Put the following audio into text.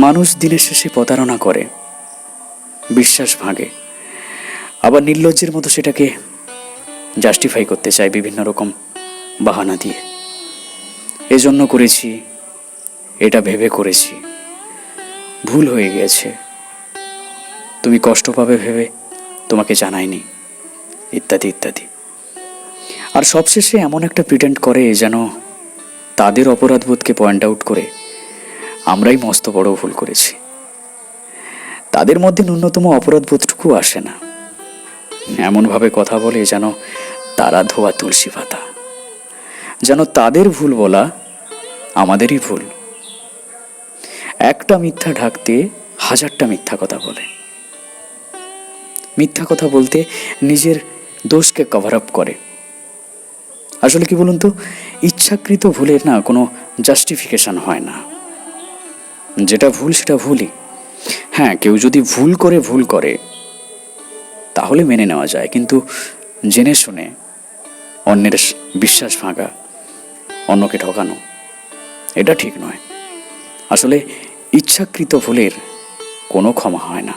মানুষ দিনের শেষে প্রতারণা করে, বিশ্বাস ভাঙে, আবার নির্লজ্জের মতো সেটাকে জাস্টিফাই করতে চায় বিভিন্ন রকম বাহানা দিয়ে। এজন্য করেছি, এটা ভেবে করেছি, ভুল হয়ে গেছে, তুমি কষ্ট পাবে ভেবে তোমাকে জানাইনি, ইত্যাদি ইত্যাদি। আর সবশেষে এমন একটা প্রিটেন্ড করে যেন তাদের অপরাধবোধকে পয়েন্ট আউট করে আমরাই মস্ত বড় ভুল করেছি। তাদের মধ্যে ন্যূনতম অপরাধবোধটুকু আসে না, এমনভাবে কথা বলে যেন তারা ধোয়া তুলসী পাতা, যেন তাদের ভুল বলা আমাদেরই ভুল। একটা মিথ্যা ঢাকতে হাজারটা মিথ্যা কথা বলে, মিথ্যা কথা বলতে নিজের দোষকে কভার আপ করে। আসলে কি বলুন তো, ইচ্ছাকৃত ভুলের না কোনো জাস্টিফিকেশন হয় না। যেটা ভুল সেটা ভুলই। হ্যাঁ, কেউ যদি ভুল করে তাহলে মেনে নেওয়া যায়, কিন্তু জেনে শুনে অন্যের বিশ্বাস ভাঙা, অন্যকে ঠকানো, এটা ঠিক নয়। আসলে ইচ্ছাকৃত ভুলের কোনো ক্ষমা হয় না।